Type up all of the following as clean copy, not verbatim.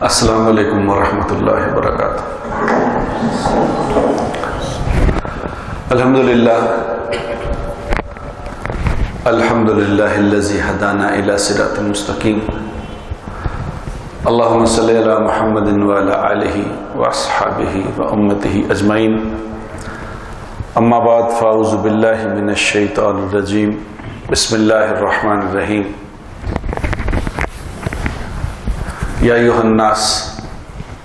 السلام علیکم ورحمۃ اللہ وبرکاتہ۔ الحمدللہ الذی ہدانا الی صراط مستقیم۔ اللہم صلی علی محمد وعلی آلہ واصحابہ وامتہ اجمعین۔ اما بعد فاعوذ باللہ من الشیطان الرجیم۔ بسم اللہ الرحمن الرحیم۔ یا ایھا الناس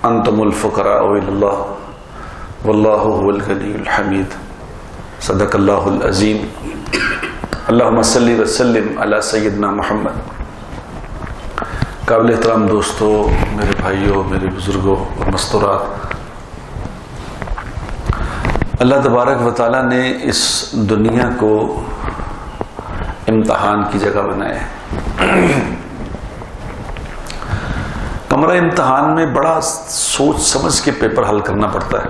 انتم الفقراء الی اللہ واللہ هو الغنی الحمید۔ صدق اللہ العظیم۔ اللہم صلی وسلم علی سیدنا محمد۔ قابل احترام دوستو، میرے بھائیوں، میرے بزرگوں اور مستورات، اللہ تبارک و تعالیٰ نے اس دنیا کو امتحان کی جگہ بنایا ہے۔ کمرہ امتحان میں بڑا سوچ سمجھ کے پیپر حل کرنا پڑتا ہے۔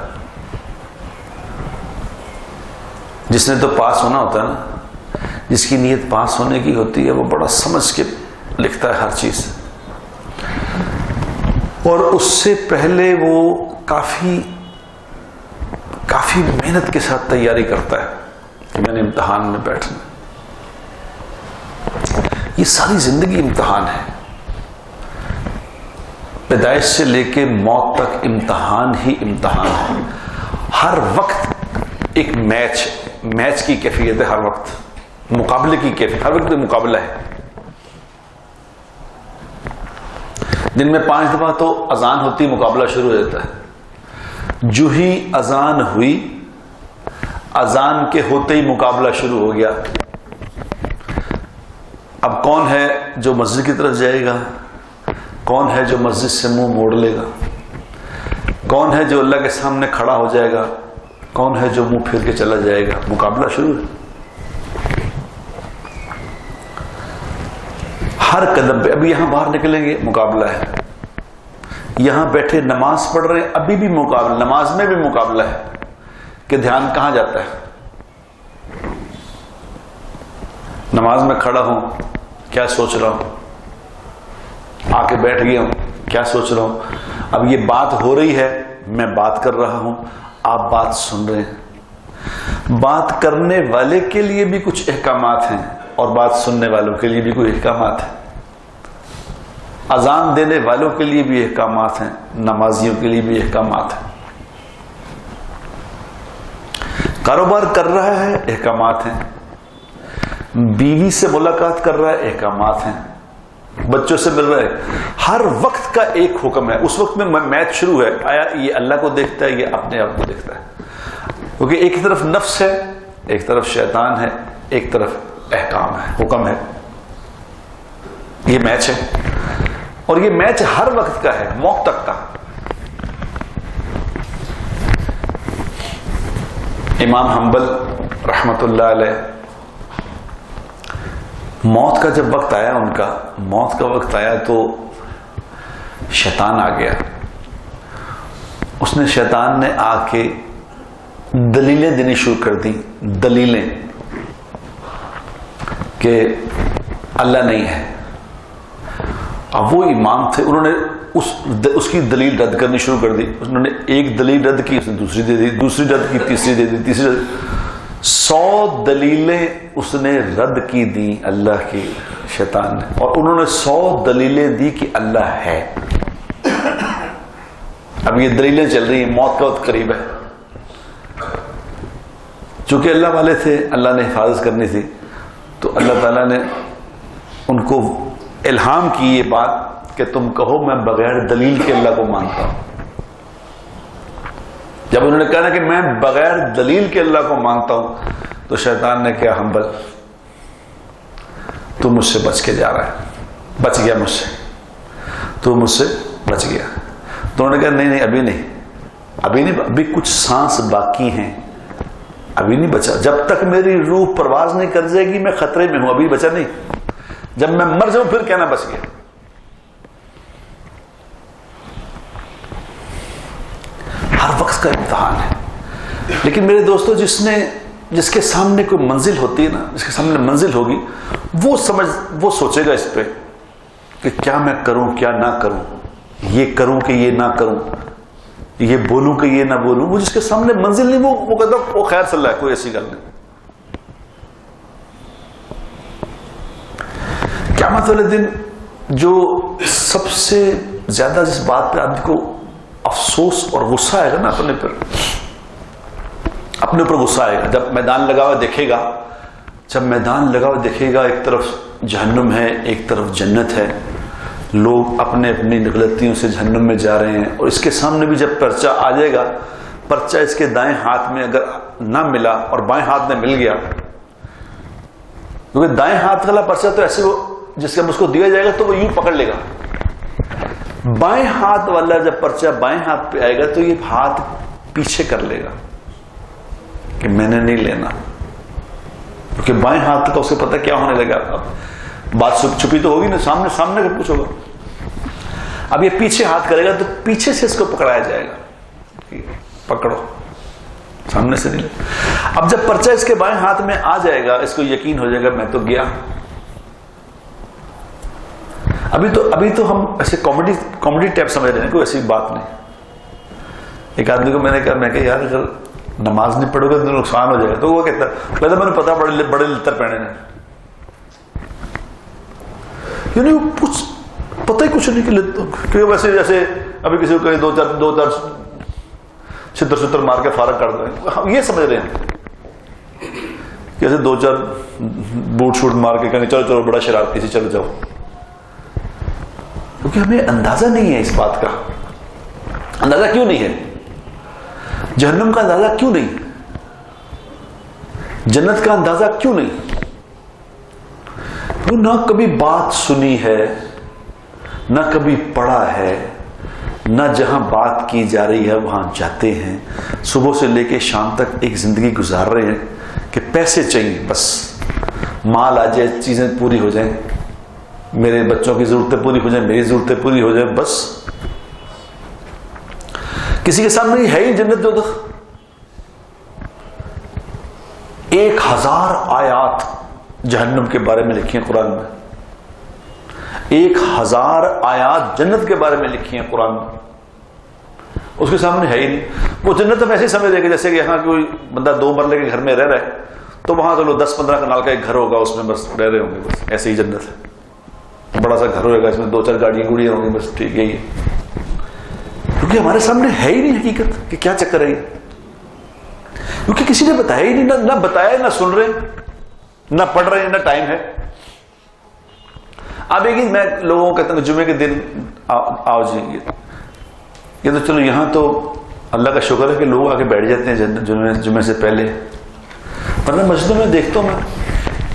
جس نے تو پاس ہونا ہوتا ہے نا، جس کی نیت پاس ہونے کی ہوتی ہے، وہ بڑا سمجھ کے لکھتا ہے ہر چیز، اور اس سے پہلے وہ کافی محنت کے ساتھ تیاری کرتا ہے کہ میں نے امتحان میں بیٹھنا۔ یہ ساری زندگی امتحان ہے، پیدائش سے لے کے موت تک امتحان ہی امتحان ہے۔ ہر وقت ایک میچ کی کیفیت ہے، ہر وقت مقابلے کی کیفیت، ہر وقت مقابلہ ہے۔ دن میں 5 دفعہ تو اذان ہوتی، مقابلہ شروع ہو جاتا ہے۔ جو ہی اذان ہوئی، اذان کے ہوتے ہی مقابلہ شروع ہو گیا۔ اب کون ہے جو مسجد کی طرف جائے گا، کون ہے جو مسجد سے منہ موڑ لے گا، کون ہے جو اللہ کے سامنے کھڑا ہو جائے گا، کون ہے جو منہ پھیر کے چلا جائے گا۔ مقابلہ شروع ہے۔ ہر قدم پہ، ابھی یہاں باہر نکلیں گے مقابلہ ہے، یہاں بیٹھے نماز پڑھ رہے ہیں، ابھی بھی مقابلہ، نماز میں بھی مقابلہ ہے کہ دھیان کہاں جاتا ہے۔ نماز میں کھڑا ہوں، کیا سوچ رہا ہوں، آ کے بیٹھ گیا ہوں، کیا سوچ رہا ہوں۔ اب یہ بات ہو رہی ہے، میں بات کر رہا ہوں، آپ بات سن رہے ہیں۔ بات کرنے والے کے لیے بھی کچھ احکامات ہیں اور بات سننے والوں کے لیے بھی کوئی احکامات ہیں۔ اذان دینے والوں کے لیے بھی احکامات ہیں، نمازیوں کے لیے بھی احکامات ہیں۔ کاروبار کر رہا ہے، احکامات ہیں۔ بیوی سے ملاقات کر رہا ہے، احکامات ہیں۔ بچوں سے مل رہا ہے، ہر وقت کا ایک حکم ہے۔ اس وقت میں میچ شروع ہے، آیا یہ اللہ کو دیکھتا ہے، یہ اپنے آپ کو دیکھتا ہے، کیونکہ ایک طرف نفس ہے، ایک طرف شیطان ہے، ایک طرف احکام ہے، حکم ہے۔ یہ میچ ہے، اور یہ میچ ہر وقت کا ہے، موت تک کا۔ امام حنبل رحمت اللہ علیہ، موت کا جب وقت آیا، ان کا موت کا وقت آیا تو شیطان آ گیا۔ شیطان نے آ کے دلیلیں دینی شروع کر دی، دلیلیں کہ اللہ نہیں ہے۔ اب وہ امام تھے، انہوں نے اس کی دلیل رد کرنی شروع کر دی۔ انہوں نے ایک دلیل رد کی، اس نے دوسری دے دی، دوسری رد کی، تیسری دے دی، تیسری رد۔ 100 دلیلیں اس نے رد کی دی اللہ کی، شیطان نے، اور انہوں نے 100 دلیلیں دی کہ اللہ ہے۔ اب یہ دلیلیں چل رہی ہیں، موت کا وقت قریب ہے۔ چونکہ اللہ والے تھے، اللہ نے حفاظت کرنی تھی، تو اللہ تعالیٰ نے ان کو الہام کی یہ بات کہ تم کہو میں بغیر دلیل کے اللہ کو مانتا ہوں۔ جب انہوں نے کہا کہ میں بغیر دلیل کے اللہ کو مانتا ہوں، تو شیطان نے کہا حنبل تو مجھ سے بچ کے جا رہا ہے، بچ گیا مجھ سے، تو مجھ سے بچ گیا۔ تو انہوں نے کہا نہیں ابھی نہیں، ابھی کچھ سانس باقی ہیں، ابھی نہیں بچا۔ جب تک میری روح پرواز نہیں کر جائے گی میں خطرے میں ہوں، ابھی بچا نہیں۔ جب میں مر جاؤں پھر کہنا بچ گیا۔ ہر وقت کا امتحان ہے۔ لیکن میرے دوستو، جس کے سامنے کوئی منزل ہوتی ہے نا، جس کے سامنے منزل ہوگی، وہ سوچے گا اس پہ کہ کیا میں کروں کیا نہ کروں۔ یہ کروں کہ یہ نہ کروں، یہ بولوں کہ یہ نہ بولوں. وہ جس کے سامنے منزل نہیں وہ کہتا وہ خیر صلی اللہ ہے، کوئی ایسی گل نہیں. قیامت والے دن جو سب سے زیادہ جس بات پہ آدمی کو افسوس اور غصہ آئے گا نا، اپنے اوپر غصہ آئے گا جب میدان لگا ہوا دیکھے گا. جب میدان لگا ہوا دیکھے گا، ایک طرف جہنم ہے ایک طرف جنت ہے، لوگ اپنے اپنی غلطیوں سے جہنم میں جا رہے ہیں، اور اس کے سامنے بھی جب پرچہ آ جائے گا، پرچہ اس کے دائیں ہاتھ میں اگر نہ ملا اور بائیں ہاتھ میں مل گیا، کیونکہ دائیں ہاتھ والا پرچہ تو ایسے جس کے اس کو دیا جائے گا تو وہ یوں پکڑ لے گا. بائیں ہاتھ والا جب پرچہ بائیں ہاتھ پہ آئے گا تو یہ ہاتھ پیچھے کر لے گا کہ میں نے نہیں لینا، کیونکہ بائیں ہاتھ کا اس کو پتہ کیا ہونے لگا. بات چھپی تو ہوگی نا، سامنے سامنے کا کچھ ہوگا. اب یہ پیچھے ہاتھ کرے گا تو پیچھے سے اس کو پکڑایا جائے گا، پکڑو، سامنے سے نہیں. اب جب پرچہ اس کے بائیں ہاتھ میں آ جائے گا، اس کو یقین ہو جائے گا میں تو گیا. ابھی تو ہم ایسے کامیڈی ٹائپ سمجھ رہے ہیں، کوئی ایسی بات نہیں. ایک آدمی کو میں نے کہا یار اگر نماز نہیں پڑھو گے تو نقصان ہو جائے گا. تو وہ کہتا ہے پہلے میں نے پتا بڑے لتر پہنے ہیں، یعنی کچھ پتہ ہی کچھ نہیں کہ ویسے جیسے ابھی کسی کو کہیں دو چار چھتر مار کے فارغ کر دیں، یہ سمجھ رہے ہیں جیسے دو چار بوٹ شوٹ مار کے کہیں چلو بڑا شرارتی سے چلے جاؤ. کیونکہ ہمیں اندازہ نہیں ہے اس بات کا. اندازہ کیوں نہیں ہے؟ جہنم کا اندازہ کیوں نہیں؟ جنت کا اندازہ کیوں نہیں؟ نہ کبھی بات سنی ہے، نہ کبھی پڑھا ہے، نہ جہاں بات کی جا رہی ہے وہاں جاتے ہیں. صبح سے لے کے شام تک ایک زندگی گزار رہے ہیں کہ پیسے چاہیے، بس مال آ جائے، چیزیں پوری ہو جائیں، میرے بچوں کی ضرورتیں پوری ہو جائیں، میری ضرورتیں پوری ہو جائیں، بس. کسی کے سامنے ہے ہی جنت جو تک 1000 آیات جہنم کے بارے میں لکھی ہیں قرآن میں، 1000 آیات جنت کے بارے میں لکھی ہیں قرآن میں. اس کے سامنے ہے ہی نہیں. وہ جنت ہم ایسے ہی سمجھ دے کہ جیسے کہ یہاں کوئی بندہ 2 مرلے کے گھر میں رہ رہا ہے تو وہاں تو 10-15 کنال کا ایک گھر ہوگا، اس میں بس رہ رہے ہوں گے، بس ایسے ہی جنت ہے. بڑا سا گھر ہوئے گا، اس میں 2-4 گاڑیاں گوڑیاں ہوں گی، بس ٹھیک ہے. یہ کیونکہ ہمارے سامنے ہے ہی نہیں حقیقت کہ کیا چکر ہے، کیونکہ کسی نے بتایا ہی نہیں، نہ بتایا، نہ سن رہے، نہ پڑھ رہے ہیں، نہ ٹائم ہے. اب ایک میں لوگوں کو کہتا ہوں جمعے کے دن آؤ جی، یہ تو چلو یہاں تو اللہ کا شکر ہے کہ لوگ آ کے بیٹھ جاتے ہیں جمعے سے پہلے. ورنہ مسجدوں میں دیکھتا ہوں، میں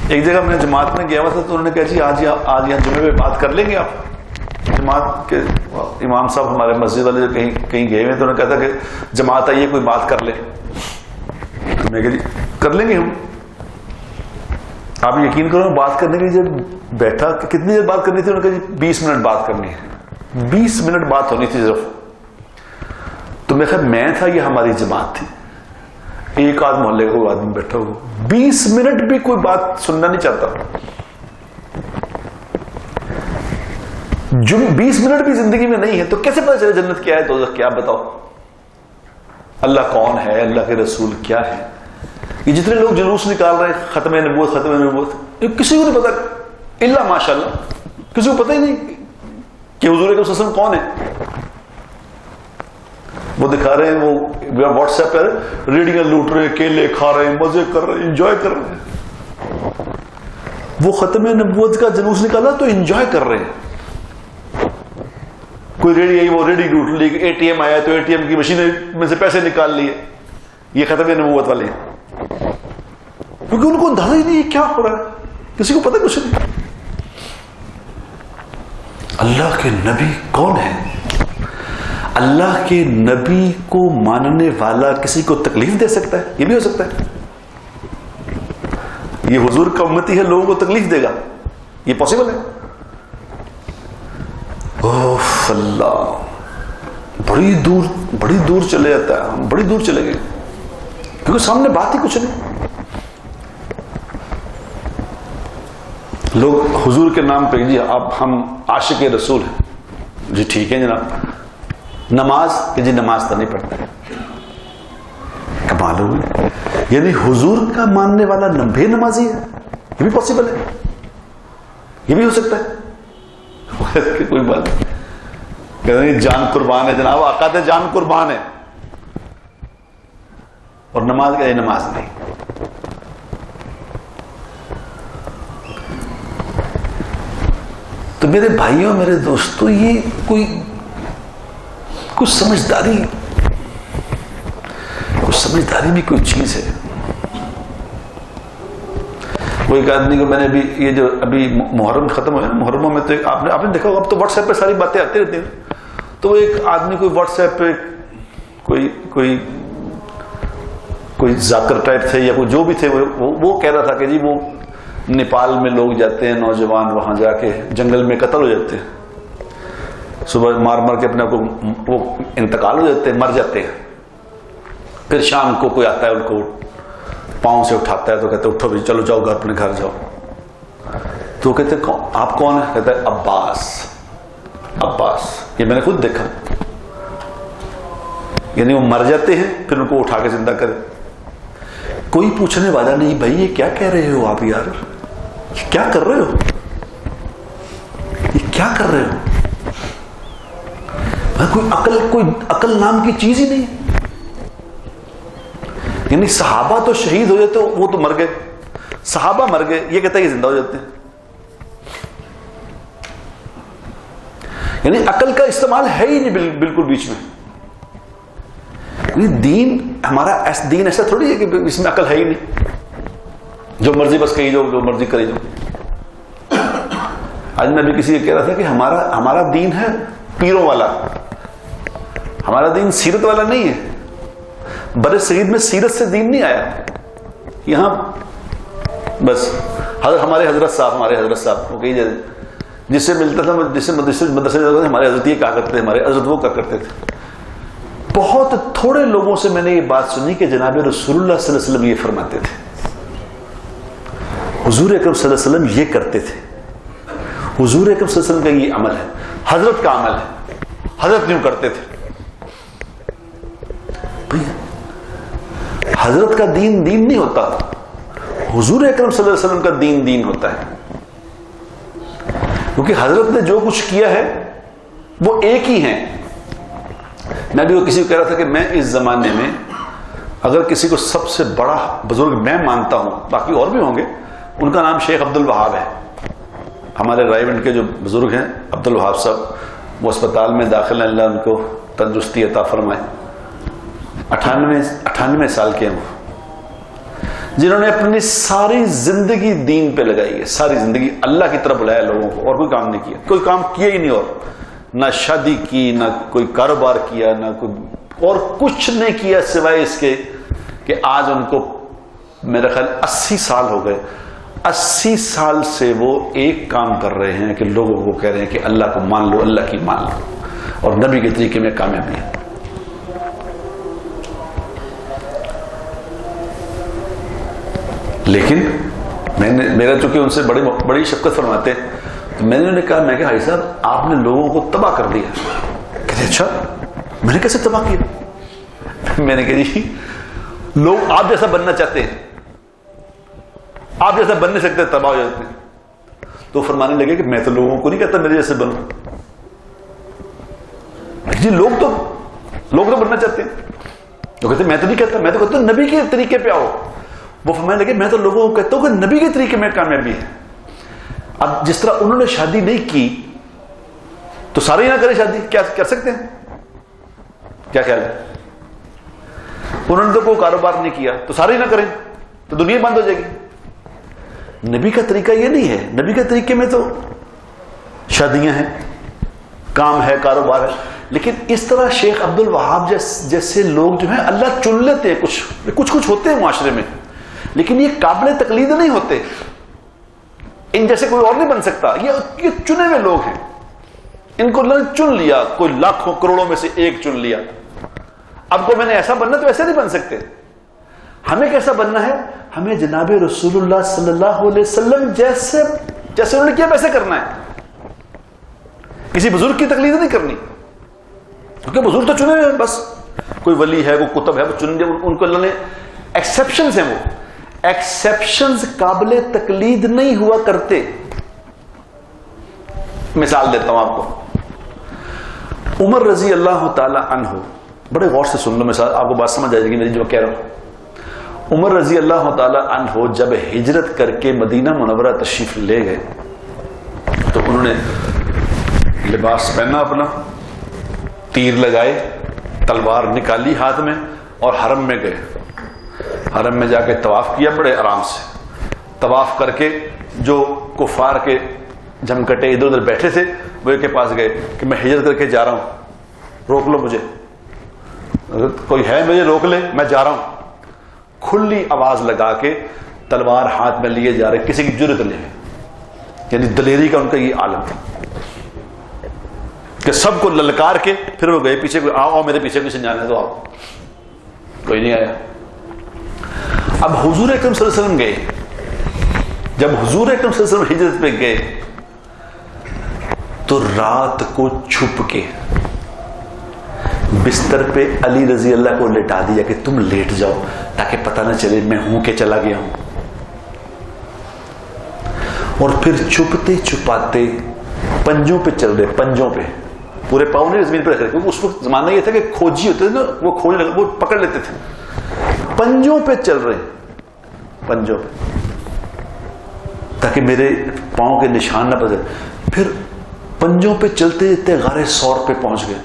ایک جگہ میں جماعت میں گیا ہوا تھا تو انہوں نے کہا جی آج یہاں جمعے پہ بات کر لیں گے آپ. جماعت کے امام صاحب ہمارے مسجد والے جو کہیں گئے ہوئے تو انہوں نے کہا تھا کہ جماعت آئیے کوئی بات کر لے. میں کہا جی کر لیں گے ہم. آپ یقین کرو بات کرنے کے لیے جب بیٹھا کتنی دیر بات کرنی تھی، انہوں نے کہا جی 20 منٹ بات کرنی ہے. 20 منٹ بات ہونی تھی صرف. تو میں خیال میں تھا یہ ہماری جماعت تھی، ایک آدھ محلے کا کوئی آدمی بیٹھا ہو، 20 منٹ بھی کوئی بات سننا نہیں چاہتا. 20 منٹ بھی زندگی میں نہیں ہے تو کیسے پتا چلے جنت کیا ہے دوزخ کیا؟ بتاؤ اللہ کون ہے، اللہ کے رسول کیا ہے. یہ جتنے لوگ جلوس نکال رہے ہیں ختم نبوت، کسی کو نہیں پتا الا ماشاء اللہ، کسی کو پتہ ہی نہیں کہ حضور اکرم صلی اللہ علیہ وسلم کون ہے. وہ دکھا رہے ہیں، وہ واٹس ایپ پہ ریڑیاں لوٹ رہے ہیں، کیلے کھا رہے ہیں، مزے کر رہے ہیں، انجوائے کر رہے ہیں. وہ ختم نبوت کا جلوس نکالا تو انجوائے کر رہے ہیں. کوئی ریڑی آئی وہ ریڑی لوٹ لی، اے ٹی ایم آیا تو اے ٹی ایم کی مشین میں سے پیسے نکال لیے. یہ ختم نبوت والے ہیں، کیونکہ ان کو اندازہ ہی نہیں کیا ہو رہا ہے، کسی کو پتہ کچھ نہیں. اللہ کے نبی کون ہے؟ اللہ کے نبی کو ماننے والا کسی کو تکلیف دے سکتا ہے؟ یہ بھی ہو سکتا ہے. یہ حضور کا امتی ہے، لوگوں کو تکلیف دے گا، یہ پاسبل ہے؟ اوف اللہ، بڑی دور چلے جاتا ہے. ہم بڑی دور چلے گئے کیونکہ سامنے بات ہی کچھ نہیں. لوگ حضور کے نام پہ جی اب ہم عاشق رسول ہیں، جی ٹھیک ہے جناب. نماز کہ جی نماز تو نہیں پڑھتے. کمال ہو گئی. یعنی حضور کا ماننے والا بے نمازی ہے. یہ بھی پاسبل ہے, یہ بھی ہو سکتا ہے. کوئی بات نہیں, کہتے ہیں جان قربان ہے جناب, آقا تے جان قربان ہے, اور نماز کا نماز نہیں. تو میرے بھائیوں میرے دوستوں, یہ کوئی کچھ سمجھداری بھی کوئی چیز ہے. کوئی ایک آدمی کو میں نے یہ جو ابھی محرم ختم ہوا, محرموں میں تو آپ نے دیکھا ہوگا, اب تو واٹس ایپ پہ ساری باتیں آتی رہتی ہیں. تو ایک آدمی کوئی واٹس ایپ پہ کوئی ذاکر ٹائپ تھے یا کوئی جو بھی تھے, وہ کہہ رہا تھا کہ جی وہ نیپال میں لوگ جاتے ہیں نوجوان, وہاں جا کے جنگل میں قتل ہو جاتے ہیں, صبح مار کے اپنے کو وہ انتقال ہو جاتے ہیں, مر جاتے ہیں. پھر شام کو کوئی آتا ہے ان کو پاؤں سے اٹھاتا ہے تو کہتے ہیں اٹھو بھی, چلو جاؤ گھر, اپنے گھر جاؤ. تو کہتے ہیں آپ کون ہیں؟ کہتا ہے عباس. یہ میں نے خود دیکھا. یعنی وہ مر جاتے ہیں پھر ان کو اٹھا کے زندہ کرے. کوئی پوچھنے والا نہیں بھائی یہ کیا کہہ رہے ہو آپ یار, یہ کیا کر رہے ہو, یہ کیا کر رہے ہو. کوئی عقل نام کی چیز ہی نہیں. یعنی صحابہ تو شہید ہو جاتے, وہ تو مر گئے, صحابہ مر گئے, یہ کہتا ہے یہ زندہ ہو جاتے ہیں. یعنی عقل کا استعمال ہے ہی نہیں بالکل بیچ میں. دین ہمارا دین ایسا تھوڑی ہے کہ اس میں عقل ہے ہی نہیں, جو مرضی بس کہی جو مرضی کری جو. آج میں بھی کسی کو کہہ رہا تھا کہ ہمارا دین ہے پیروں والا, ہمارا دین سیرت والا نہیں ہے. بر صغیر میں سیرت سے دین نہیں آیا. یہاں بس ہمارے حضرت صاحب وہ کہی جائے, جس سے ملتا تھا, جس سے مدرسے ہمارے حضرت یہ کہا کرتے تھے, ہمارے حضرت وہ کہا کرتے تھے. بہت تھوڑے لوگوں سے میں نے یہ بات سنی کہ جناب رسول اللہ صلی اللہ علیہ وسلم یہ فرماتے تھے, حضور اکرم صلی اللہ علیہ وسلم یہ کرتے تھے, حضور اکرم صلی اللہ علیہ وسلم کا یہ عمل ہے, حضرت کا عمل ہے, حضرت یوں کرتے تھے. حضرت کا دین نہیں ہوتا, حضور اکرم صلی اللہ علیہ وسلم کا دین ہوتا ہے. کیونکہ حضرت نے جو کچھ کیا ہے وہ ایک ہی ہیں. میں بھی وہ کسی کو کہہ رہا تھا کہ میں اس زمانے میں اگر کسی کو سب سے بڑا بزرگ میں مانتا ہوں, باقی اور بھی ہوں گے, ان کا نام شیخ عبد الوہاب ہے. ہمارے رائیونڈ کے جو بزرگ ہیں عبد الوہاب صاحب, وہ اسپتال میں داخل ہیں, اللہ ان کو تندرستی عطا فرمائے. 98 سال کے ہیں وہ, جنہوں نے اپنی ساری زندگی دین پہ لگائی ہے, ساری زندگی اللہ کی طرف بلایا لوگوں کو, اور کوئی کام نہیں کیا, کوئی کام کیا ہی نہیں, اور نہ شادی کی, نہ کوئی کاروبار کیا, نہ کوئی اور کچھ نہیں کیا سوائے اس کے کہ آج ان کو میرا خیال 80 سال ہو گئے. 80 سال سے وہ ایک کام کر رہے ہیں کہ لوگوں کو کہہ رہے ہیں کہ اللہ کو مان لو, اللہ کی مان لو, اور نبی کے طریقے میں کامیابی ہے. لیکن میرا چونکہ ان سے بڑی شفقت فرماتے ہیں, تو میں نے انہیں کہا, میں کہ بھائی صاحب آپ نے لوگوں کو تباہ کر دیا. کہتے اچھا میں نے کیسے تباہ کیا؟ میں نے کہا جی لوگ آپ جیسا بننا چاہتے ہیں, آپ جیسا بن نہیں سکتے, تباہ ہو جاتے ہیں. تو فرمانے لگے کہ میں تو لوگوں کو نہیں کہتا میرے جیسے بنو. جی لوگ تو بننا چاہتے ہیں. تو کہتے میں تو نہیں کہتا, میں تو کہتا ہوں نبی کے طریقے پہ آؤ. وہ فرمانے لگے میں تو لوگوں کو کہتا ہوں کہ نبی کے طریقے میں کامیابی ہے. اب جس طرح انہوں نے شادی نہیں کی تو سارے ہی نہ کریں شادی, کیا کر سکتے ہیں؟ کیا خیال ہے؟ انہوں نے تو کوئی کاروبار نہیں کیا تو سارے ہی نہ کریں تو دنیا بند ہو جائے گی. نبی کا طریقہ یہ نہیں ہے. نبی کے طریقے میں تو شادیاں ہیں, کام ہے, کاروبار ہے. لیکن اس طرح شیخ عبد الوہاب جیسے لوگ جو ہیں اللہ چن لیتے ہیں. کچھ ہوتے ہیں معاشرے میں, لیکن یہ قابل تقلید نہیں ہوتے. ان جیسے کوئی اور نہیں بن سکتا. یہ چنے ہوئے لوگ ہیں, ان کو اللہ نے چن لیا, کوئی لاکھوں کروڑوں میں سے ایک چن لیا. اب کو میں نے ایسا بننا تو ایسے نہیں بن سکتے. ہمیں کیسا بننا ہے؟ ہمیں جناب رسول اللہ صلی اللہ علیہ وسلم جیسے انہوں نے کیا ویسے کرنا ہے. کسی بزرگ کی تقلید نہیں کرنی، کیونکہ بزرگ تو چنے ہیں، بس کوئی ولی ہے، کوئی کتب ہے، وہ چن لیا، ان کو اللہ نے ایکسیپشنز ہیں، وہ ایکسیپشنز قابل تقلید نہیں ہوا کرتے. مثال دیتا ہوں آپ کو. عمر رضی اللہ تعالی عنہ، بڑے غور سے سن لو مثال، آپ کو بات سمجھ آئے گی میری جو کہہ رہا ہوں. عمر رضی اللہ تعالی عنہ جب ہجرت کر کے مدینہ منورہ تشریف لے گئے تو انہوں نے لباس پہنا اپنا، تیر لگائے، تلوار نکالی ہاتھ میں، اور حرم میں گئے. حرم میں جا کے طواف کیا بڑے آرام سے. طواف کر کے جو کفار کے جمکٹے ادھر ادھر بیٹھے تھے وہ کے پاس گئے کہ میں ہجرت کر کے جا رہا ہوں، روک لو مجھے، اگر کوئی ہے مجھے روک لے، میں جا رہا ہوں. کھلی آواز لگا کے تلوار ہاتھ میں لیے جا رہے، کسی کی جرت نہیں، یعنی دلیری کا ان کا یہ عالم تھا کہ سب کو للکار کے پھر وہ گئے. پیچھے کوئی آؤ میرے پیچھے کسی جانے تو آؤ، کوئی نہیں آیا. اب حضور اکرم صلی اللہ علیہ وسلم گئے. جب حضور اکرم صلی اللہ علیہ وسلم ہجرت پہ گئے تو رات کو چھپ کے بستر پہ علی رضی اللہ کو لٹا دیا کہ تم لیٹ جاؤ تاکہ پتہ نہ چلے میں ہوں کہ چلا گیا ہوں. اور پھر چھپتے چھپاتے پنجوں پہ چل رہے، پنجوں پہ، پورے پاؤں نے زمین پہ رکھ رہے، کیونکہ اس وقت زمانہ یہ تھا کہ کھوجی ہوتے تھے نا، وہ کھوج لگا وہ پکڑ لیتے تھے. پنجوں پہ چل رہے، پنجوں پہ، تاکہ میرے پاؤں کے نشان نہ پڑے. پھر پنجوں پہ چلتے چلتے غار ثور پہ پہنچ گئے.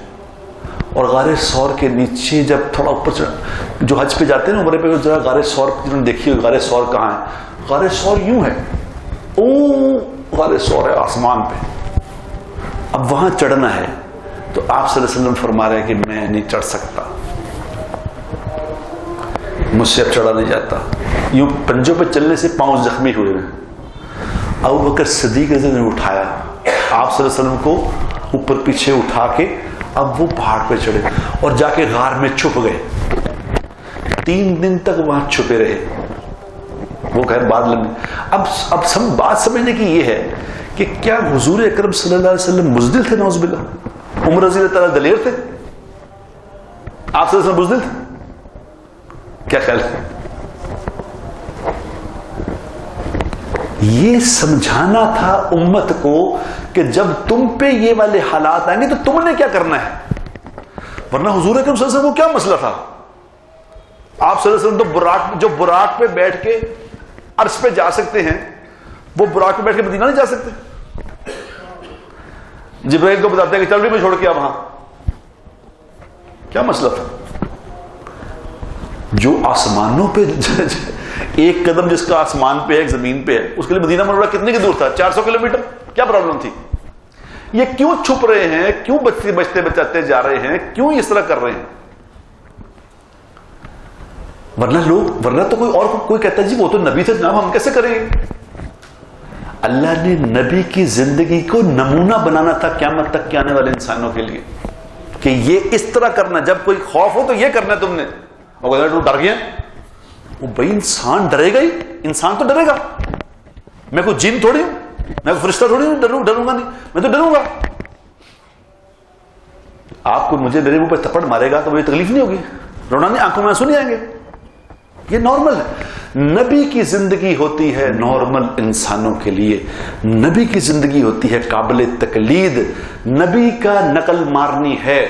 اور غار ثور کے نیچے جب تھوڑا اوپر چڑھا، جو حج پہ جاتے ہیں نا عمرے پہ، ذرا غار ثور جنہوں نے دیکھی ہوئی غار ثور کہاں ہے، غار ثور یوں ہے، او غار ثور ہے آسمان پہ. اب وہاں چڑھنا ہے تو آپ صلی اللہ علیہ وسلم فرما رہے ہیں کہ میں نہیں چڑھ سکتا، مجھ سے اب چڑھا نہیں جاتا. یوں پنجوں پہ چلنے سے پاؤں زخمی ہوئے ہیں. ابو بکر صدیق نے اٹھایا آپ صلی اللہ علیہ وسلم کو، اوپر پیچھے اٹھا کے اب وہ پہاڑ پہ چڑھے اور جا کے غار میں چھپ گئے. 3 دن تک وہاں چھپے رہے. وہ خیر بعد لمبی. اب بات سمجھنے کی یہ ہے کہ کیا حضور اکرم صلی اللہ علیہ وسلم بزدل تھے؟ نعوذ باللہ. عمر رضی اللہ تعالیٰ دلیر تھے؟ آپ صلی اللہ علیہ وسلم بزدل تھے؟ کیا خیال ہے؟ یہ سمجھانا تھا امت کو کہ جب تم پہ یہ والے حالات آئیں گے تو تم نے کیا کرنا ہے. ورنہ حضور اکرم صلی اللہ علیہ وسلم کو کیا مسئلہ تھا؟ آپ صلی اللہ علیہ وسلم تو جو براق پہ بیٹھ کے عرش پہ جا سکتے ہیں، وہ براق پہ بیٹھ کے مدینہ نہیں جا سکتے. جبرائیل کو بتاتے ہیں کہ چل رہی میں چھوڑ کے وہاں، کیا مسئلہ تھا؟ جو آسمانوں پہ ایک قدم جس کا آسمان پہ ہے، ایک زمین پہ ہے، اس کے لیے مدینہ منورہ کتنے کی دور تھا؟ 400 کلومیٹر. کیا پرابلم تھی؟ یہ کیوں چھپ رہے ہیں؟ کیوں بچتے بچاتے جا رہے ہیں؟ کیوں اس طرح کر رہے ہیں؟ ورنہ تو کوئی کہتا ہے جی وہ تو نبی تھے جناب، ہم کیسے کریں گے؟ اللہ نے نبی کی زندگی کو نمونہ بنانا تھا قیامت تک کے آنے والے انسانوں کے لیے کہ یہ اس طرح کرنا، جب کوئی خوف ہو تو یہ کرنا ہے تم نے. اور اگر تو ڈر گیا، وہ بھائی انسان ڈرے گا ہی، انسان تو ڈرے گا. میں کوئی جن تھوڑی ہوں، میں کوئی فرشتہ تھوڑی ہوں، ڈروں گا نہیں، میں تو ڈروں گا. آپ کو مجھے میرے منہ پہ تھپڑ مارے گا تو مجھے تکلیف نہیں ہوگی، رونا نہیں، آنکھوں میں آنسو نہیں آئیں گے. یہ نارمل ہے. نبی کی زندگی ہوتی ہے نارمل انسانوں کے لیے. نبی کی زندگی ہوتی ہے قابل تقلید. نبی کا نقل مارنی ہے.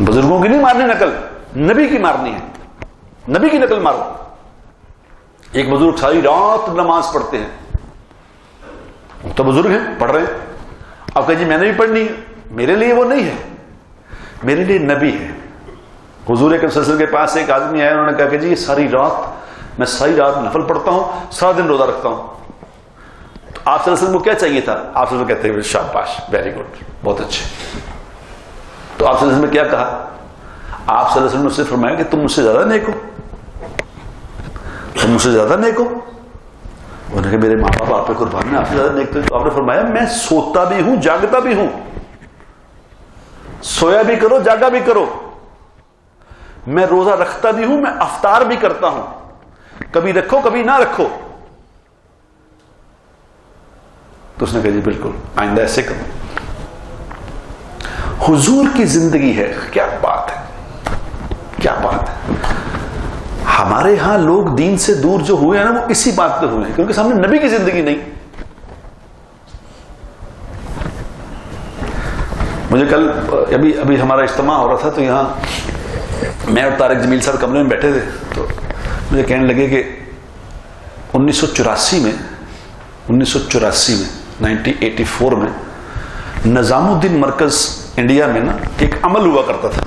بزرگوں کی نہیں مارنی نقل، نبی کی مارنی ہے. نبی کی نقل مارو. ایک بزرگ ساری رات نماز پڑھتے ہیں، تو بزرگ ہیں پڑھ رہے ہیں. اب کہ جی میں نے بھی پڑھنی ہے، میرے لیے وہ نہیں ہے، میرے لیے نبی ہے. حضور اکرم صلی اللہ علیہ وسلم کے پاس ایک آدمی آیا، انہوں نے کہا کہ جی میں ساری رات نفل پڑھتا ہوں، سارا دن روزہ رکھتا ہوں. تو آپ صلی اللہ علیہ وسلم کو کیا چاہیے تھا؟ آپ صلی اللہ علیہ وسلم کہتے ہیں شاباش، ویری گڈ، بہت اچھے. تو آپ صلی اللہ علیہ وسلم نے کیا کہا؟ آپ صلی اللہ علیہ وسلم نے اس سے فرمایا کہ تم مجھ سے زیادہ نیک ہو، تم مجھ سے زیادہ نیک ہو. انہوں نے کہا میرے ماں باپ آپ پہ قربان ہیں، آپ سے زیادہ نیک. تو آپ نے فرمایا میں سوتا بھی ہوں جاگتا بھی ہوں، سویا بھی کرو جاگا بھی کرو، میں روزہ رکھتا بھی ہوں، میں افطار بھی کرتا ہوں، کبھی رکھو کبھی نہ رکھو. تو اس نے کہا جی بالکل آئندہ ایسے کرو. حضور کی زندگی ہے. کیا بات ہے, کیا بات ہے. ہمارے ہاں لوگ دین سے دور جو ہوئے ہیں نا وہ اسی بات پہ ہوئے ہیں کیونکہ سامنے نبی کی زندگی نہیں. مجھے کل ابھی ہمارا اجتماع ہو رہا تھا تو یہاں میں اور طارق جمیل صاحب کمرے میں بیٹھے تھے تو مجھے کہنے لگے کہ 1984 میں 1984 میں نظام الدین مرکز انڈیا میں نا ایک عمل ہوا کرتا تھا.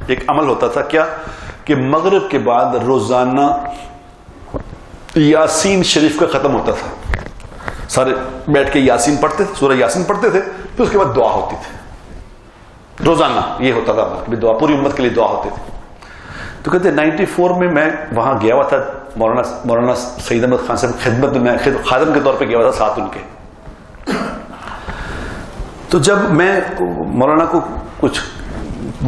ایک عمل ہوتا تھا کیا کہ مغرب کے بعد روزانہ یاسین شریف کا ختم ہوتا تھا. سارے بیٹھ کے یاسین پڑھتے تھے, سورہ یاسین پڑھتے تھے, پھر اس کے بعد دعا ہوتی تھی. روزانہ یہ ہوتا تھا دعا, پوری امت کے لیے دعا ہوتی تھی. تو کہتے 94 میں وہاں گیا ہوا تھا, مولانا سعید احمد خان صاحب خدمت میں میں خادم کے طور پہ گیا ہوا تھا ساتھ ان کے. تو جب میں مولانا کو کچھ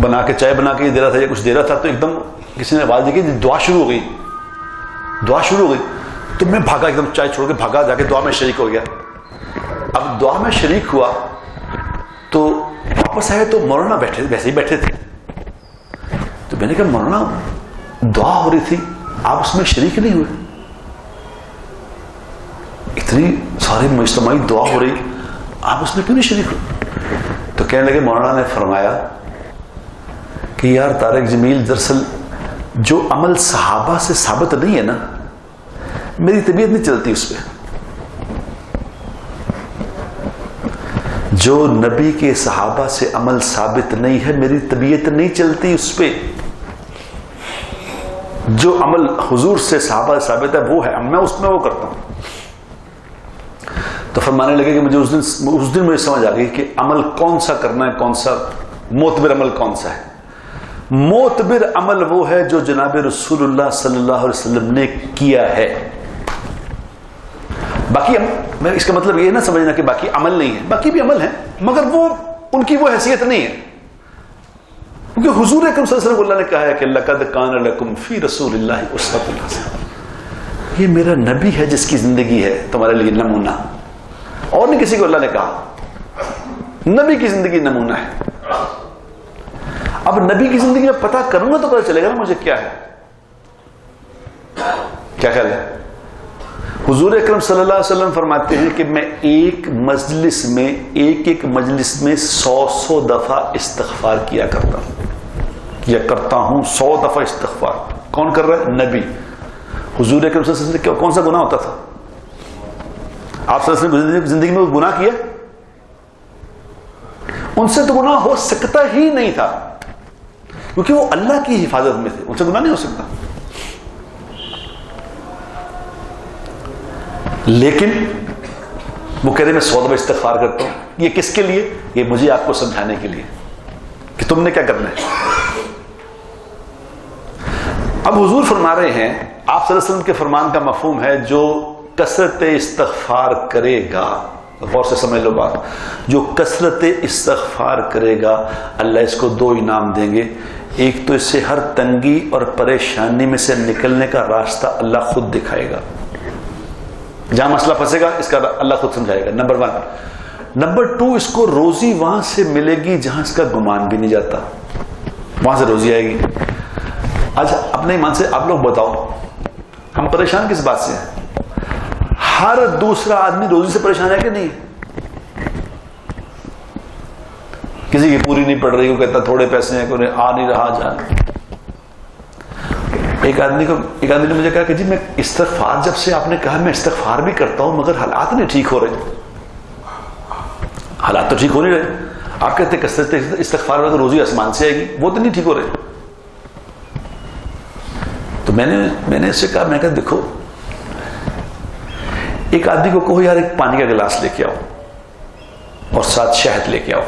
بنا کے چائے بنا کے دے رہا تھا یا کچھ دے رہا تھا تو ایک دم کسی نے آواز دی کہ دعا شروع ہو گئی, دعا شروع ہو گئی. تو میں بھاگا, ایک دم چائے چھوڑ کے بھاگا, جا کے دعا میں شریک ہو گیا. اب دعا میں شریک ہوا تو واپس آئے تو مولانا بیٹھے ویسے ہی بیٹھے تھے. تو میں نے کہا مولانا دعا ہو رہی تھی آپ اس میں شریک نہیں ہوئے, اتنی ساری مجتمعی دعا ہو رہی آپ اس میں کیوں نہیں شریک ہوئے؟ تو کہنے لگے مولانا نے فرمایا کہ یار طارق جمیل دراصل جو عمل صحابہ سے ثابت نہیں ہے نا میری طبیعت نہیں چلتی اس پہ. جو نبی کے صحابہ سے عمل ثابت نہیں ہے میری طبیعت نہیں چلتی اس پہ. جو عمل حضور سے صحابہ ثابت ہے وہ ہے, میں اس میں وہ کرتا ہوں. تو فرمانے لگے کہ مجھے اس دن مجھے سمجھ آ گئی کہ عمل کون سا کرنا ہے, کون سا معتبر عمل کون سا ہے. معتبر عمل وہ ہے جو جناب رسول اللہ صلی اللہ علیہ وسلم نے کیا ہے. باقی میں اس کا مطلب یہ نہ سمجھنا کہ باقی عمل نہیں ہے, باقی بھی عمل ہیں مگر وہ ان کی وہ حیثیت نہیں ہے. کیونکہ حضور اکرم صلی اللہ علیہ وسلم اللہ نے کہا ہے کہ لقد کان لکم فی رسول اللہ اسوۃ حسنہ, یہ میرا نبی ہے جس کی زندگی ہے تمہارے لیے نمونہ. اور نہیں کسی کو اللہ نے کہا, نبی کی زندگی نمونہ ہے. اب نبی کی زندگی میں پتہ کروں گا تو پتہ چلے گا نا مجھے کیا ہے. کیا خیال ہے؟ حضور اکرم صلی اللہ علیہ وسلم فرماتے ہیں کہ میں ایک مجلس میں 100 دفعہ استغفار کیا کرتا ہوں 100 دفعہ استغفار. کون کر رہا ہے؟ نبی. حضور اکرم صلی اللہ علیہ وسلم کون سا گناہ ہوتا تھا؟ آپ صلی اللہ علیہ وسلم زندگی میں گناہ کیا؟ ان سے تو گناہ ہو سکتا ہی نہیں تھا کیونکہ وہ اللہ کی حفاظت میں تھے, ان سے گناہ نہیں ہو سکتا. لیکن وہ کہہ رہے میں 100 دفعہ استغفار کرتا ہوں. یہ کس کے لیے؟ یہ مجھے آپ کو سمجھانے کے لیے کہ تم نے کیا کرنا ہے. اب حضور فرما رہے ہیں, آپ صلی اللہ علیہ وسلم کے فرمان کا مفہوم ہے جو کثرت استغفار کرے گا, غور سے سمجھ لو بات, جو کثرت استغفار کرے گا اللہ اس کو 2 انعام دیں گے. ایک تو اس سے ہر تنگی اور پریشانی میں سے نکلنے کا راستہ اللہ خود دکھائے گا. جہاں مسئلہ پھنسے گا اس کا اللہ خود سمجھائے گا, نمبر 1. نمبر 2, اس کو روزی وہاں سے ملے گی جہاں اس کا گمان بھی نہیں جاتا, وہاں سے روزی آئے گی. آج اپنے ایمان سے آپ لوگ بتاؤ ہم پریشان کس بات سے ہیں؟ ہر دوسرا آدمی روزی سے پریشان ہے کہ نہیں؟ کسی کی پوری نہیں پڑ رہی, وہ کہتا تھوڑے پیسے ہیں, کوئی آ نہیں رہا جان. ایک آدمی نے مجھے کہا کہ جی میں استغفار, جب سے آپ نے کہا میں استغفار بھی کرتا ہوں مگر حالات نہیں ٹھیک ہو رہے. حالات تو ٹھیک ہو نہیں رہے. آپ کہتے ہیں کثرت استغفار میں تو روزی آسمان سے آئے گی, وہ تو نہیں ٹھیک ہو رہے. تو میں نے اس سے کہا, میں کہا دیکھو ایک آدمی کو کہو یار ایک پانی کا گلاس لے کے آؤ اور ساتھ شہد لے کے آؤ.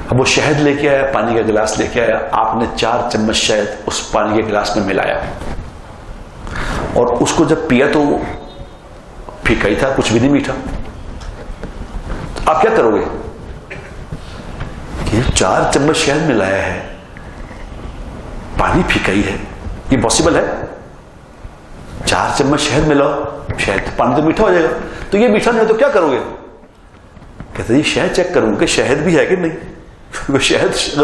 اب وہ شہد لے کے آیا, پانی کا گلاس لے کے آیا, آپ نے 4 چمچ شہد اس پانی کے گلاس میں ملایا اور اس کو جب پیا تو پھیکا ہی تھا, کچھ بھی نہیں میٹھا. آپ کیا کرو گے کہ 4 چمچ شہد ملایا ہے, پانی پھیکا ہی ہے, یہ پاسبل ہے؟ 4 چمچ شہد ملاؤ, شہد پانی تو میٹھا ہو جائے گا. تو یہ میٹھا نہیں ہو تو کیا کرو گے؟ کہتے جی شہد چیک کروں کہ شہد بھی ہے کہ نہیں. شہد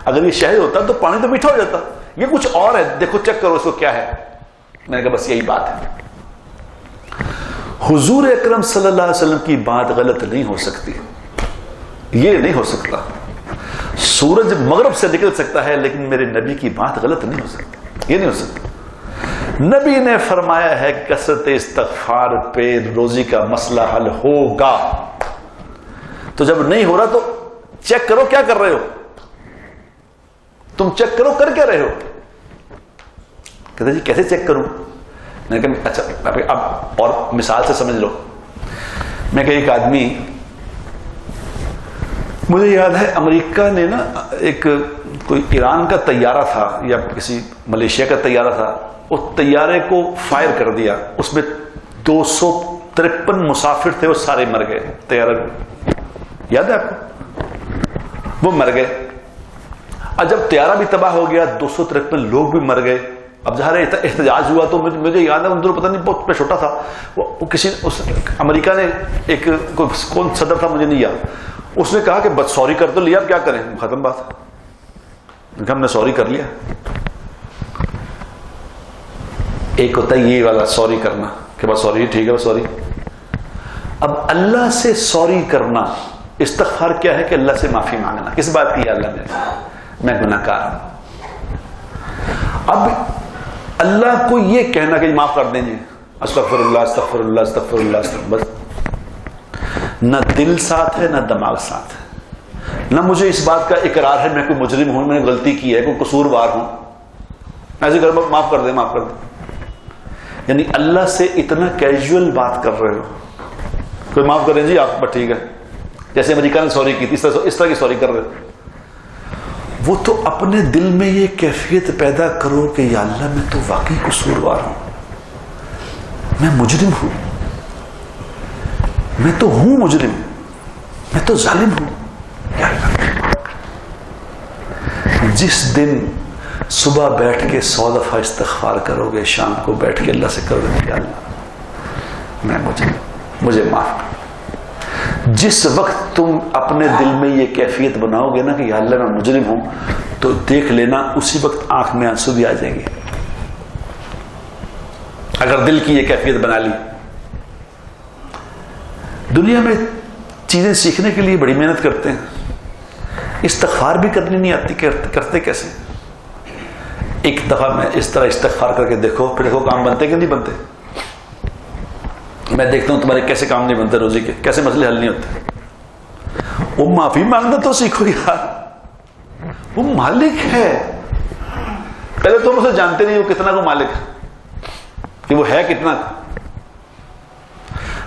اگر یہ شہد ہوتا تو پانی تو میٹھا ہو جاتا, یہ کچھ اور ہے, دیکھو چیک کرو اس کو کیا ہے. میں نے کہا بس یہی بات ہے. حضور اکرم صلی اللہ علیہ وسلم کی بات غلط نہیں ہو سکتی, یہ نہیں ہو سکتا. سورج مغرب سے نکل سکتا ہے لیکن میرے نبی کی بات غلط نہیں ہو سکتی, یہ نہیں ہو سکتا. نبی نے فرمایا ہے کثرت استغفار پہ روزی کا مسئلہ حل ہوگا. تو جب نہیں ہو رہا تو چیک کرو کیا کر رہے ہو, تم چیک کرو کر کیا رہے ہو. کہتے جی کیسے چیک کروں. میں نے کہا اچھا اب اور مثال سے سمجھ لو. میں کہ ایک آدمی, مجھے یاد ہے امریکہ نے نا ایک کوئی ایران کا طیارہ تھا یا کسی ملیشیا کا طیارہ تھا, اس طیارے کو فائر کر دیا, اس میں 253 مسافر تھے, وہ سارے مر گئے. طیارہ یاد ہے آپ کو, وہ مر گئے. اور جب طیارہ بھی تباہ ہو گیا 253 لوگ بھی مر گئے. اب ظاہر احتجاج ہوا تو مجھے یاد ہے, ان دنوں پتہ نہیں بہت میں چھوٹا تھا, وہ کسی امریکہ نے ایک کون صدر تھا مجھے نہیں یاد, اس نے کہا کہ بس سوری کر تو لیا, اب کیا کریں, ختم بات. ہم نے سوری کر لیا. ایک ہوتا ہے یہ والا سوری کرنا کہ بس سوری ٹھیک ہے بس سوری. اب اللہ سے سوری کرنا, استغفار کیا ہے کہ اللہ سے معافی مانگنا. کس بات کی, اللہ میں گناہ کار ہوں. اب اللہ کو یہ کہنا کہ معاف کر دیں جی, استغفر اللہ استغفر اللہ استغفر اللہ استغفر, بس نہ دل ساتھ ہے نہ دماغ ساتھ ہے, نہ مجھے اس بات کا اقرار ہے میں کوئی مجرم ہوں, میں نے غلطی کی ہے, کوئی قصوروار ہوں, ایسے کر معاف کر دیں معاف کر دیں. یعنی اللہ سے اتنا کیجول بات کر رہے ہو, کوئی معاف کریں جی آپ, بس ٹھیک ہے, جیسے امریکہ نے سوری کی تھی اس طرح کی سوری کر رہے ہو. وہ تو اپنے دل میں یہ کیفیت پیدا کرو کہ یا اللہ میں تو واقعی قصوروار ہوں, میں مجرم ہوں, میں تو ہوں مجرم, میں تو ظالم ہوں. یا اللہ, جس دن صبح بیٹھ کے 100 دفعہ استغفار کرو گے, شام کو بیٹھ کے اللہ سے کرو گے یا اللہ میں مجھے معاف کر. جس وقت تم اپنے دل میں یہ کیفیت بناؤ گے نا کہ یا اللہ میں مجرم ہوں, تو دیکھ لینا اسی وقت آنکھ میں آنسو بھی آ جائیں گے. اگر دل کی یہ کیفیت بنا لی. دنیا میں چیزیں سیکھنے کے لیے بڑی محنت کرتے ہیں, استغفار بھی کرنی نہیں آتی, کرتے کیسے. ایک دفعہ میں اس طرح استغفار کر کے دیکھو, پھر دیکھو کام بنتے کہ نہیں بنتے. میں دیکھتا ہوں تمہارے کیسے کام نہیں بنتے روزی کے, کیسے مسئلے حل نہیں ہوتے. وہ معافی مانگنا تو سیکھو یار, وہ مالک ہے. پہلے تم اسے جانتے نہیں وہ کتنا کو مالک ہے, کہ وہ ہے کتنا.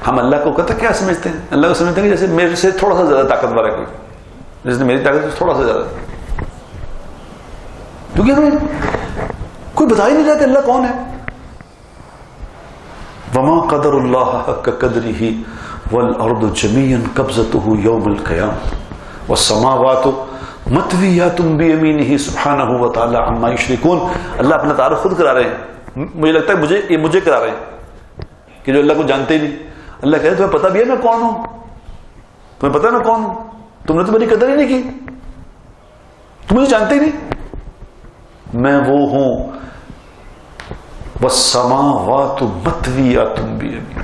ہم اللہ کو کہتا کیا سمجھتے ہیں, اللہ کو سمجھتے ہیں کہ جیسے میرے سے تھوڑا سا زیادہ طاقتور ہے کوئی, جیسے میری طاقت سے تھوڑا سا زیادہ, کیونکہ ہمیں کوئی بتا ہی نہیں رہا کہ اللہ کون ہے. وما قدر اللہ حق قدرہ والارض جميعا قبضته يوم القیامة والسماوات مطویات بیمینہ سبحانہ وتعالی عما یشرکون. اللہ اپنا تعارف خود کرا رہے ہیں, مجھے لگتا ہے مجھے کرا رہے ہیں کہ جو اللہ کو جانتے ہی نہیں. اللہ کہے تمہیں پتا بھی ہے میں کون ہوں, تمہیں پتا ہے میں کون ہوں, تم نے تو میری قدر ہی نہیں کی, تم مجھے جانتے ہی نہیں. میں وہ ہوں والسماوات مطویات بیمینہ,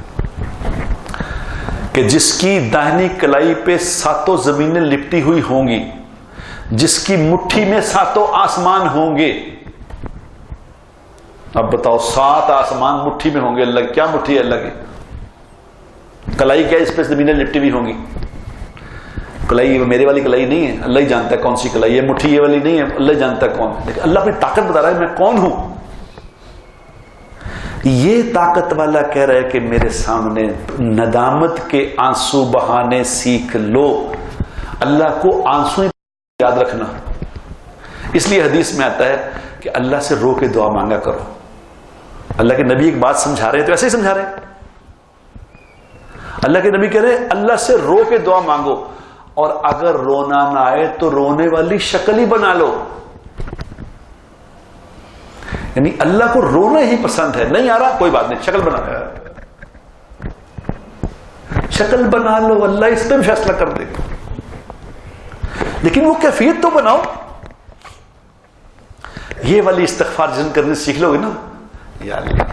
کہ جس کی داہنی کلائی پہ 7 زمینیں لپٹی ہوئی ہوں گی, جس کی مٹھی میں 7 آسمان ہوں گے. اب بتاؤ 7 آسمان مٹھی میں ہوں گے, اللہ کیا مٹھی ہے اللہ کی, کلائی کیا اس پہ زمینیں لپٹی ہوئی ہوں گی. کلائی میرے والی کلائی نہیں ہے, اللہ ہی جانتا ہے کون سی کلائی ہے. مٹھی یہ والی نہیں ہے, اللہ ہی جانتا ہے کون. لیکن اللہ اپنی طاقت بتا رہا ہے میں کون ہوں. یہ طاقت والا کہہ رہا ہے کہ میرے سامنے ندامت کے آنسو بہانے سیکھ لو. اللہ کو آنسو یاد رکھنا. اس لیے حدیث میں آتا ہے کہ اللہ سے رو کے دعا مانگا کرو. اللہ کے نبی ایک بات سمجھا رہے ہیں تو ایسے ہی سمجھا رہے ہیں. اللہ کے نبی کہہ رہے ہیں اللہ سے رو کے دعا مانگو, اور اگر رونا نہ آئے تو رونے والی شکل ہی بنا لو. یعنی اللہ کو رونا ہی پسند ہے. نہیں آ رہا کوئی بات نہیں, شکل شکل بنا لو، اللہ اس پہ بھی فیصلہ کر دے گا، لیکن وہ کیفیت تو بناؤ. یہ والی استغفار جن کرنے سیکھ لو گے نا، یا اللہ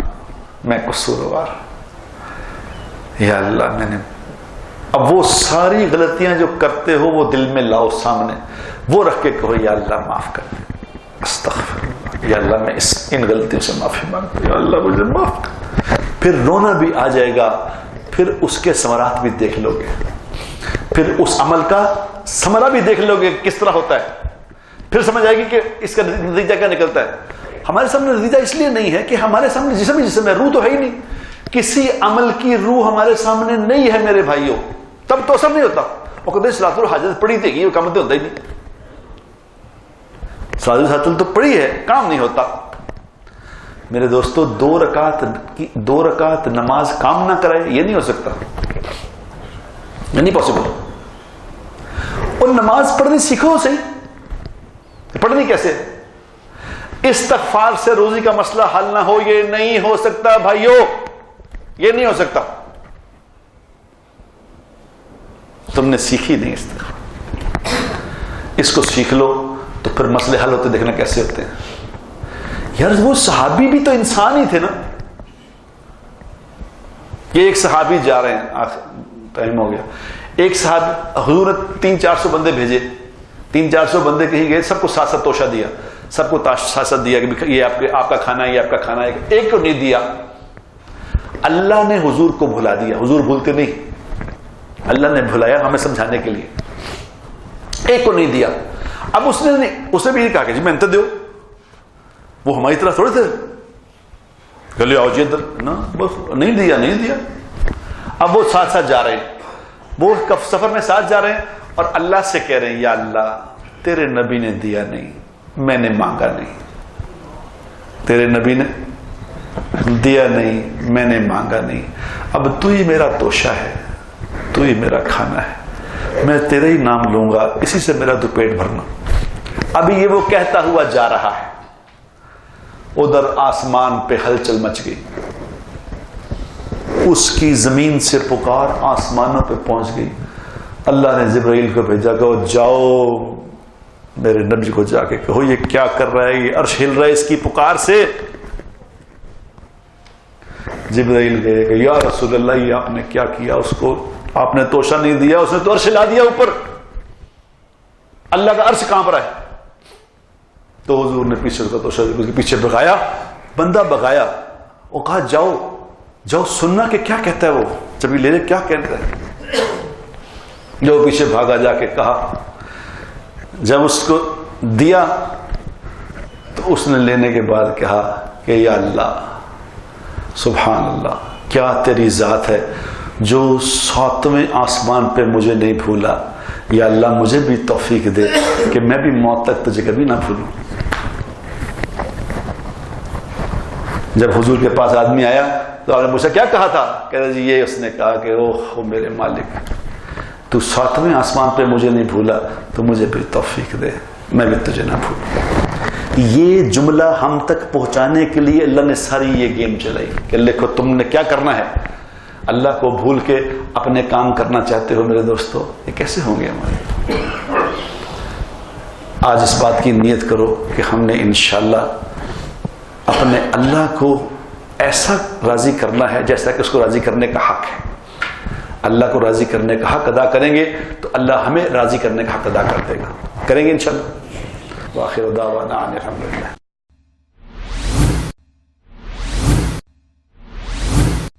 میں قصوروار، یا اللہ میں نے، اب وہ ساری غلطیاں جو کرتے ہو وہ دل میں لاؤ سامنے، وہ رکھ کے کہو یا اللہ معاف کر دے، استغفر اللہ، یا اللہ میں ان غلطیوں سے معافی مانگتا ہوں، یا اللہ مجھے معاف کر. پھر رونا بھی آ جائے گا، پھر اس کے ثمرات بھی دیکھ لو گے، پھر اس عمل کا ثمرہ بھی دیکھ لو گے کس طرح ہوتا ہے، پھر سمجھ آئے گی کہ اس کا نتیجہ کیا نکلتا ہے. ہمارے سامنے نتیجہ اس لیے نہیں ہے کہ ہمارے سامنے جسم ہی جسم ہے، روح تو ہے ہی نہیں. کسی عمل کی روح ہمارے سامنے نہیں ہے میرے بھائیوں، تب تو اثر نہیں ہوتا. وہ کہتے ہیں صلاۃ الحاجت پڑھی تھی، یہ کام تو ہوتا ہی نہیں. صلاۃ الحاجت تو پڑھی ہے، کام نہیں ہوتا. میرے دوستو، 2 رکعت نماز کام نہ کرے، یہ نہیں ہو سکتا، یہ نہیں پاسبل. اور نماز پڑھنی سیکھو صحیح، پڑھنی کیسے؟ استغفار سے روزی کا مسئلہ حل نہ ہو، یہ نہیں ہو سکتا بھائیو، یہ نہیں ہو سکتا. تم نے سیکھی نہیں استغفار، اس کو سیکھ لو تو پھر مسئلے حل ہوتے دیکھنا کیسے ہوتے ہیں. یار وہ صحابی بھی تو انسان ہی تھے نا. یہ ایک صحابی جا رہے ہیں، ٹائم ہو گیا. ایک صحابی، حضور نے 300-400 بندے بھیجے، 300-400 بندے کہیں گئے، سب کو ساتھ ساتھ توشہ دیا، سب کو ساتھ ساتھ دیا کہ یہ آپ کا کھانا ہے، یہ آپ کا کھانا ہے. ایک کو نہیں دیا. اللہ نے حضور کو بھلا دیا. حضور بھولتے نہیں، اللہ نے بھلایا ہمیں سمجھانے کے لیے. ایک کو نہیں دیا. اب اس نے بھی کہا کہ جی میں انت دو، وہ ہماری طرح تھوڑے تھے کہ لے آؤ جی ادھر، نا بس نہیں دیا. اب وہ ساتھ ساتھ جا رہے ہیں، وہ سفر میں ساتھ جا رہے ہیں اور اللہ سے کہہ رہے ہیں یا اللہ تیرے نبی نے دیا نہیں، میں نے مانگا نہیں، تیرے نبی نے دیا نہیں، میں نے مانگا نہیں. اب تو ہی میرا توشہ ہے، تو ہی میرا کھانا ہے، میں تیرے ہی نام لوں گا، اسی سے میرا تو پیٹ بھرنا. ابھی یہ وہ کہتا ہوا جا رہا ہے، ادھر آسمان پہ ہلچل مچ گئی. اس کی زمین سے پکار آسمانوں پہ پہنچ گئی. اللہ نے جبرائیل کو بھیجا کہ جاؤ میرے نبی کو جا کے کہو یہ کیا کر رہا ہے، یہ عرش ہل رہا ہے اس کی پکار سے. جبرائیل کہے کہ یا رسول اللہ یہ آپ نے کیا کیا، اس کو آپ نے توشہ نہیں دیا، اس نے تو عرش ہلا دیا اوپر، اللہ کا عرش کانپ رہا ہے. تو حضور نے پیچھے کا توشہ اس کے پیچھے بھگایا، بندہ بھگایا. وہ کہا جاؤ سننا کہ کیا کہتا ہے وہ، جب یہ لے لے کیا کہتا ہے. جو پیچھے بھاگا، جا کے کہا، جب اس کو دیا تو اس نے لینے کے بعد کہا کہ یا اللہ سبحان اللہ، کیا تیری ذات ہے جو 7ویں آسمان پہ مجھے نہیں بھولا. یا اللہ مجھے بھی توفیق دے کہ میں بھی موت تک تجھے کبھی نہ بھولوں. جب حضور کے پاس آدمی آیا تو آپ نے پوچھا کیا کہا تھا، کہہ رہا جی یہ اس نے کہا کہ اوہ میرے مالک تو 7ویں آسمان پہ مجھے نہیں بھولا تو مجھے بھی توفیق دے میں بھی تجھے نہ بھولوں. یہ جملہ ہم تک پہنچانے کے لیے اللہ نے ساری یہ گیم چلائی کہ دیکھو تم نے کیا کرنا ہے. اللہ کو بھول کے اپنے کام کرنا چاہتے ہو میرے دوستو، یہ کیسے ہوں گے ہمارے. آج اس بات کی نیت کرو کہ ہم نے انشاءاللہ اپنے اللہ کو ایسا راضی کرنا ہے جیسا کہ اس کو راضی کرنے کا حق ہے. اللہ کو راضی کرنے کا حق ادا کریں گے تو اللہ ہمیں راضی کرنے کا حق ادا کر دے گا. کریں گے انشاءاللہ. وآخر دعوانا ان الحمدللہ.